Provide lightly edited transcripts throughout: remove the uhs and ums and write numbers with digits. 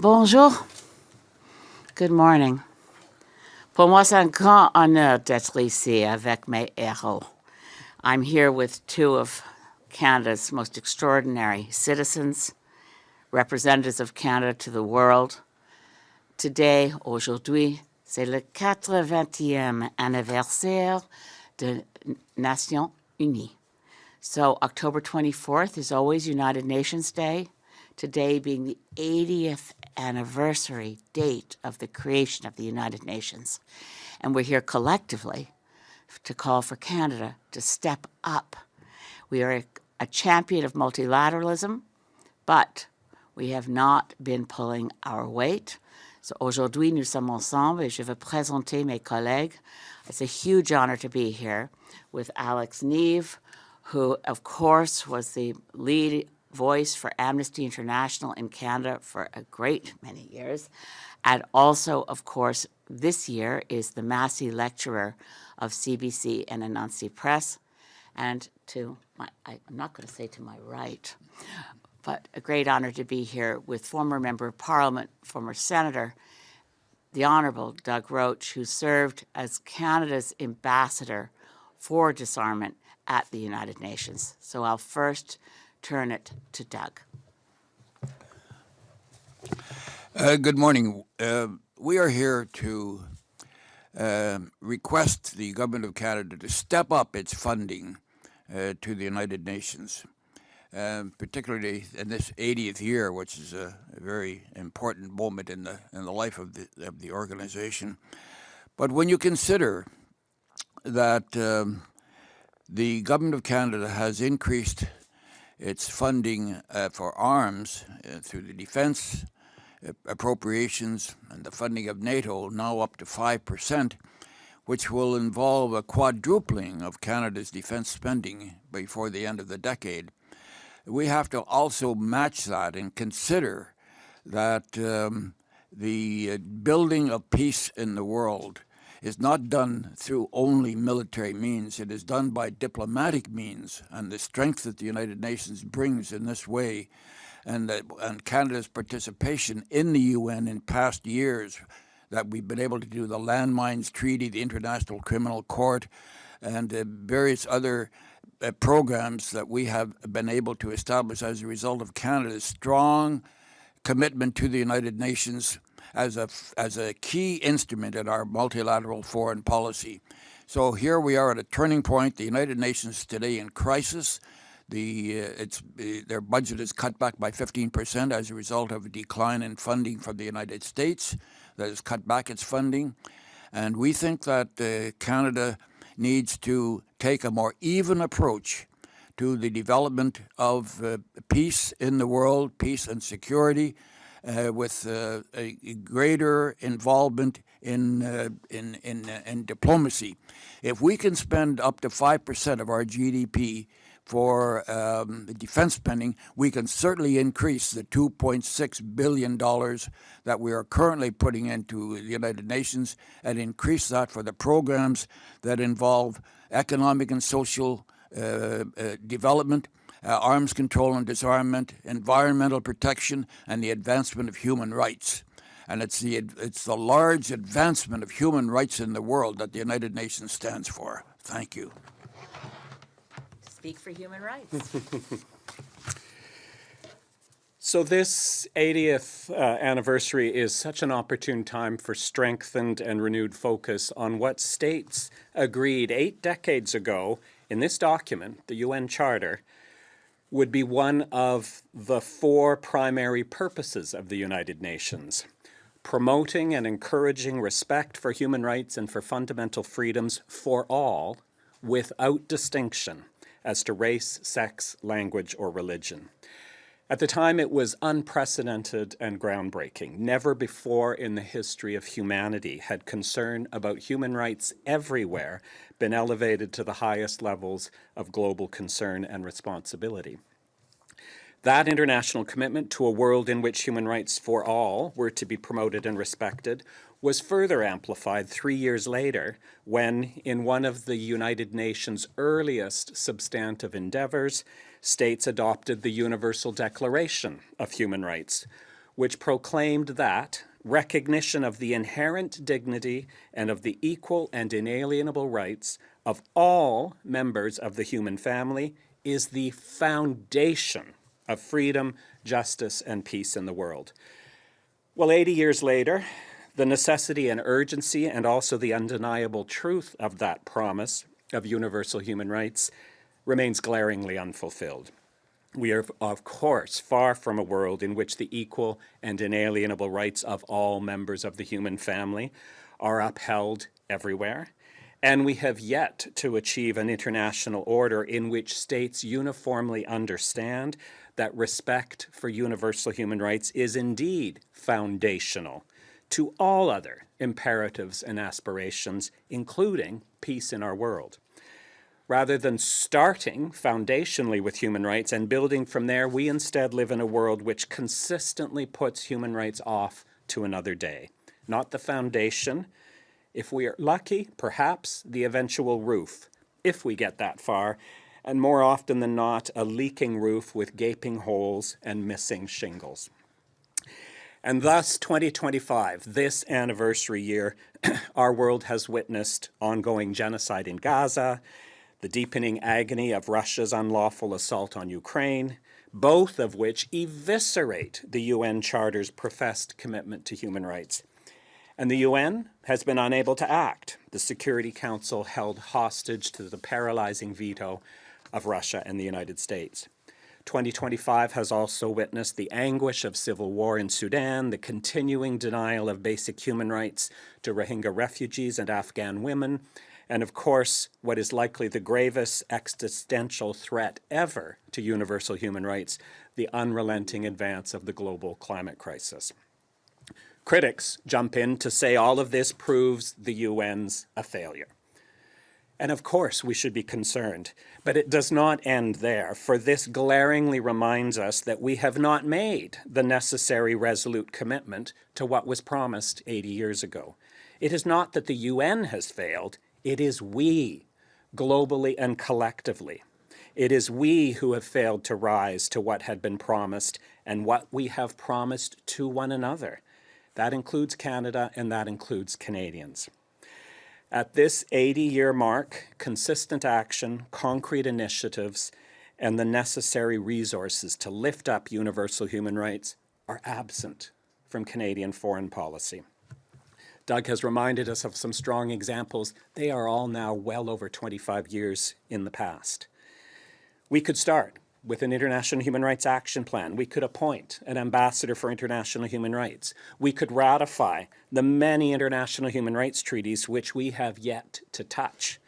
Bonjour. Good morning. Pour moi, c'est un grand honneur d'être ici avec mes héros. I'm here with two of Canada's most extraordinary citizens, representatives of Canada to the world. Today, aujourd'hui, c'est le 80e anniversaire de Nations Unies. So October 24th is always United Nations Day, today being the 80th anniversary date of the creation of the United Nations. And we're here collectively to call for Canada to step up. We are a champion of multilateralism, but we have not been pulling our weight. So aujourd'hui, nous sommes ensemble et je vais présenter mes collègues. It's a huge honor to be here with Alex Neve, who, of course, was the lead voice for Amnesty International in Canada for a great many years. And also, of course, this year is the Massey Lecturer of CBC and Anansi Press. And to my, I'm not going to say to my right, but a great honor to be here with former Member of Parliament, former Senator, the Honourable Doug Roche, who served as Canada's ambassador for disarmament at the United Nations. So I'll first turn it to Doug. Good morning. We are here to request the Government of Canada to step up its funding to the United Nations, particularly in this 80th year, which is a very important moment in the life of the organization. But when you consider that the Government of Canada has increased its funding for arms through the defence appropriations and the funding of NATO, now up to 5%, which will involve a quadrupling of Canada's defence spending before the end of the decade. We have to also match that and consider that the building of peace in the world is not done through only military means. It is done by diplomatic means, and the strength that the United Nations brings in this way, and Canada's participation in the UN in past years, that we've been able to do the Landmines Treaty, the International Criminal Court, and various other programs that we have been able to establish as a result of Canada's strong commitment to the United Nations as a key instrument in our multilateral foreign policy. So here we are at a turning point. The United Nations today in crisis. Their budget is cut back by 15% as a result of a decline in funding from the United States that has cut back its funding. And we think that Canada needs to take a more even approach to the development of peace in the world, peace and security, with a greater involvement in diplomacy. If we can spend up to 5% of our GDP for defense spending, we can certainly increase the $2.6 billion that we are currently putting into the United Nations and increase that for the programs that involve economic and social development, arms control and disarmament, environmental protection, and the advancement of human rights. And it's the large advancement of human rights in the world that the United Nations stands for. Thank you. Speak for human rights. So this 80th anniversary is such an opportune time for strengthened and renewed focus on what states agreed 8 decades ago in this document, the UN Charter, would be one of the 4 primary purposes of the United Nations: promoting and encouraging respect for human rights and for fundamental freedoms for all, without distinction as to race, sex, language, or religion. At the time, it was unprecedented and groundbreaking. Never before in the history of humanity had concern about human rights everywhere been elevated to the highest levels of global concern and responsibility. That international commitment to a world in which human rights for all were to be promoted and respected was further amplified 3 years later when, in one of the United Nations' earliest substantive endeavors, states adopted the Universal Declaration of Human Rights, which proclaimed that recognition of the inherent dignity and of the equal and inalienable rights of all members of the human family is the foundation of freedom, justice, and peace in the world. Well, 80 years later, the necessity and urgency and also the undeniable truth of that promise of universal human rights remains glaringly unfulfilled. We are, of course, far from a world in which the equal and inalienable rights of all members of the human family are upheld everywhere. And we have yet to achieve an international order in which states uniformly understand that respect for universal human rights is indeed foundational to all other imperatives and aspirations, including peace in our world. Rather than starting foundationally with human rights and building from there, we instead live in a world which consistently puts human rights off to another day. Not the foundation. If we are lucky, perhaps the eventual roof, if we get that far, and more often than not, a leaking roof with gaping holes and missing shingles. And thus, 2025, this anniversary year, our world has witnessed ongoing genocide in Gaza, the deepening agony of Russia's unlawful assault on Ukraine, both of which eviscerate the UN Charter's professed commitment to human rights. And the UN has been unable to act. The Security Council held hostage to the paralyzing veto of Russia and the United States. 2025 has also witnessed the anguish of civil war in Sudan, the continuing denial of basic human rights to Rohingya refugees and Afghan women, and of course, what is likely the gravest existential threat ever to universal human rights, the unrelenting advance of the global climate crisis. Critics jump in to say all of this proves the UN's a failure. And of course, we should be concerned, but it does not end there, for this glaringly reminds us that we have not made the necessary resolute commitment to what was promised 80 years ago. It is not that the UN has failed, it is we, globally and collectively. It is we who have failed to rise to what had been promised and what we have promised to one another. That includes Canada and that includes Canadians. At this 80-year mark, consistent action, concrete initiatives, and the necessary resources to lift up universal human rights are absent from Canadian foreign policy. Doug has reminded us of some strong examples. They are all now well over 25 years in the past. We could start with an International Human Rights Action Plan. We could appoint an ambassador for international human rights. We could ratify the many international human rights treaties which we have yet to touch.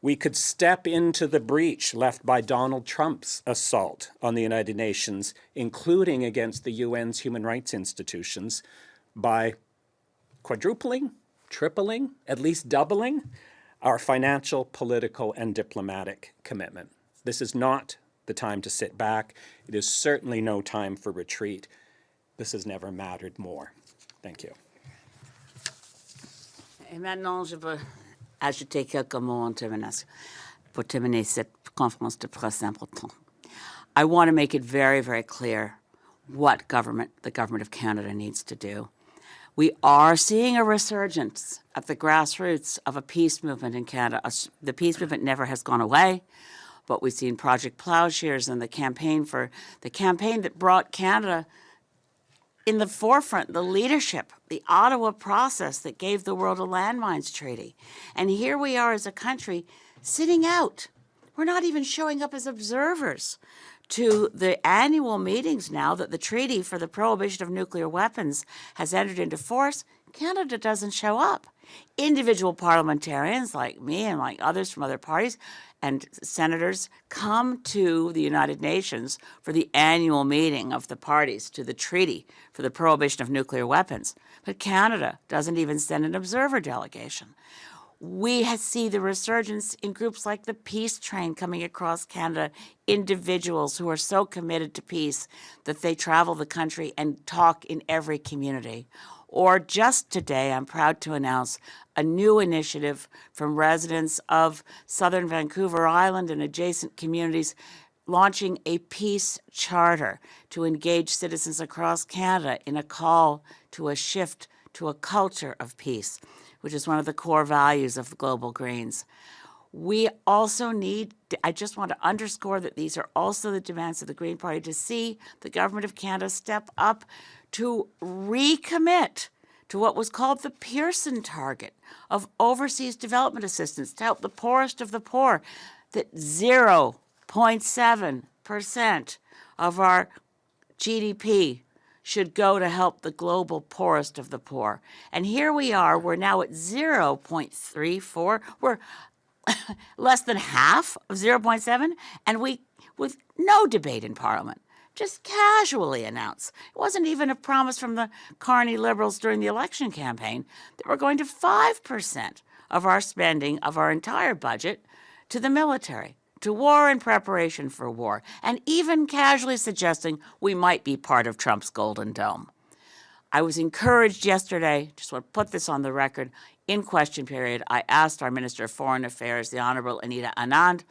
We could step into the breach left by Donald Trump's assault on the United Nations, including against the UN's human rights institutions, by quadrupling, tripling, at least doubling our financial, political, and diplomatic commitment. This is not the time to sit back. It is certainly no time for retreat. This has never mattered more. Thank you. Et maintenant, je veux ajouter quelques mots en termination pour terminer cette conférence de presse importante. I want to make it very, very clear what the government of Canada needs to do. We are seeing a resurgence at the grassroots of a peace movement in Canada. The peace movement never has gone away, but we've seen Project Plowshares and the campaign that brought Canada in the forefront, the leadership, the Ottawa process that gave the world a landmines treaty. And here we are as a country sitting out. We're not even showing up as observers to the annual meetings now that the Treaty for the Prohibition of Nuclear Weapons has entered into force. Canada doesn't show up. Individual parliamentarians like me and like others from other parties and senators come to the United Nations for the annual meeting of the parties to the Treaty for the Prohibition of Nuclear Weapons. But Canada doesn't even send an observer delegation. We see the resurgence in groups like the Peace Train coming across Canada, individuals who are so committed to peace that they travel the country and talk in every community. Or just today, I'm proud to announce a new initiative from residents of southern Vancouver Island and adjacent communities launching a peace charter to engage citizens across Canada in a call to a shift to a culture of peace, which is one of the core values of the Global Greens. We also need, I just want to underscore that these are also the demands of the Green Party, to see the Government of Canada step up to recommit to what was called the Pearson target of overseas development assistance to help the poorest of the poor, that 0.7% of our GDP should go to help the global poorest of the poor. And here we are, we're now at 0.34. We're less than half of 0.7, and we, with no debate in Parliament, just casually announced. It wasn't even a promise from the Carney Liberals during the election campaign that we're going to 5% of our spending of our entire budget to the military, to war and preparation for war, and even casually suggesting we might be part of Trump's Golden Dome. I was encouraged yesterday, just want to put this on the record, in question period, I asked our Minister of Foreign Affairs, the Honourable Anita Anand,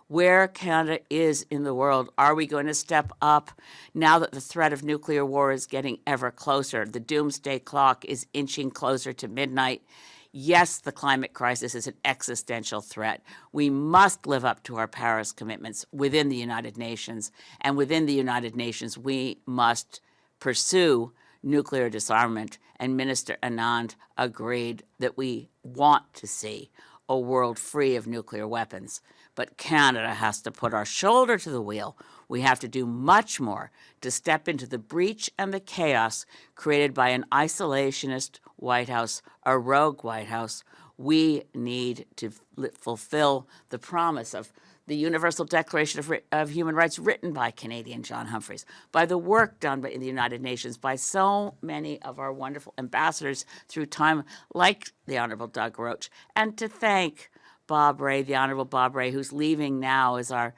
where Canada is in the world. Are we going to step up now that the threat of nuclear war is getting ever closer? The doomsday clock is inching closer to midnight. Yes, the climate crisis is an existential threat. We must live up to our Paris commitments within the United Nations, and within the United Nations, we must pursue nuclear disarmament, and Minister Anand agreed that we want to see a world free of nuclear weapons. But Canada has to put our shoulder to the wheel. We have to do much more to step into the breach and the chaos created by an isolationist White House, a rogue White House. We need to fulfill the promise of the Universal Declaration of Human Rights written by Canadian John Humphreys, by the work done in the United Nations, by so many of our wonderful ambassadors through time, like the Honourable Doug Roche, and to thank Bob Ray, the Honourable Bob Ray, who's leaving now as our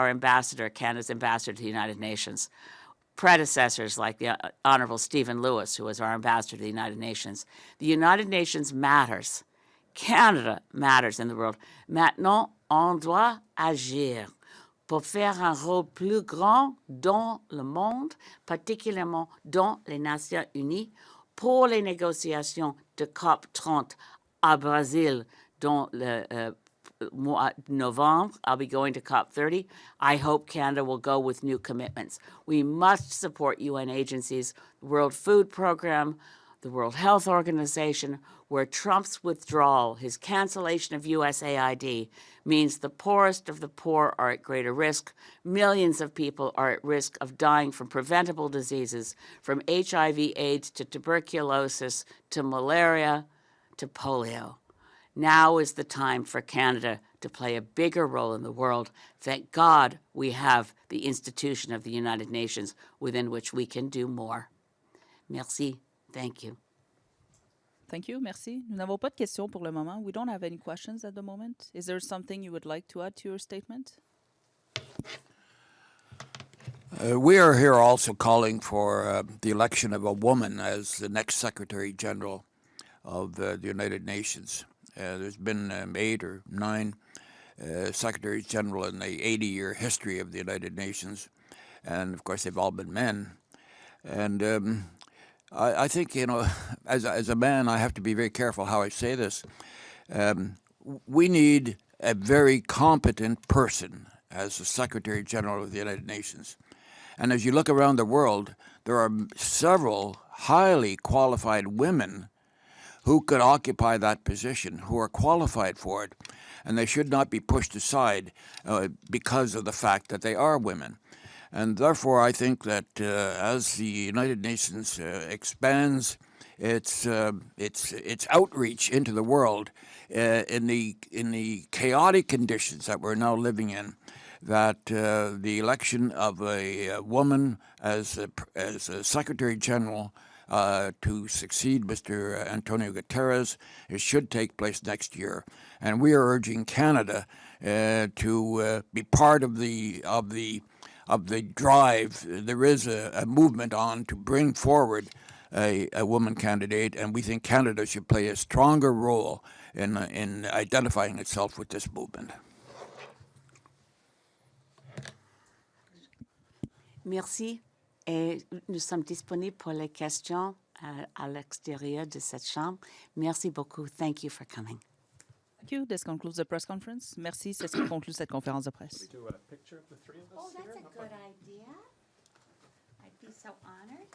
ambassador, Canada's ambassador to the United Nations. Predecessors like the Honourable Stephen Lewis, who was our ambassador to the United Nations. The United Nations matters. Canada matters in the world. Maintenant, on doit agir pour faire un rôle plus grand dans le monde, particulièrement dans les Nations Unies, pour les négociations de COP30 à Brésil dans le mois de Novembre. I'll be going to COP30. I hope Canada will go with new commitments. We must support UN agencies, the World Food Program, the World Health Organization, where Trump's withdrawal, his cancellation of USAID, means the poorest of the poor are at greater risk. Millions of people are at risk of dying from preventable diseases, from HIV, AIDS, to tuberculosis, to malaria, to polio. Now is the time for Canada to play a bigger role in the world. Thank God we have the institution of the United Nations within which we can do more. Merci. Thank you. Thank you, merci. Nous n'avons pas de questions pour le moment. We don't have any questions at the moment. Is there something you would like to add to your statement? We are here also calling for the election of a woman as the next Secretary General of the United Nations. There's been 8 or 9 Secretaries General in the 80-year history of the United Nations, and of course they've all been men. And I think, you know, as a man, I have to be very careful how I say this. We need a very competent person as the Secretary General of the United Nations. And as you look around the world, there are several highly qualified women who could occupy that position, who are qualified for it, and they should not be pushed aside because of the fact that they are women. And therefore, I think that as the United Nations expands its outreach into the world in the chaotic conditions that we're now living in, that the election of a woman as a Secretary General to succeed Mr. Antonio Guterres, it should take place next year, and we are urging Canada to be part of the drive. There is a movement on to bring forward a woman candidate, and we think Canada should play a stronger role in identifying itself with this movement. Merci. Et nous sommes disponibles pour les questions à l'extérieur de cette chambre. Merci beaucoup. Thank you for coming. Thank you. This concludes the press conference. Merci. C'est ce qui conclut cette conférence de presse. Do a picture of the three of us Oh, here? that's a good idea. I'd be so honored.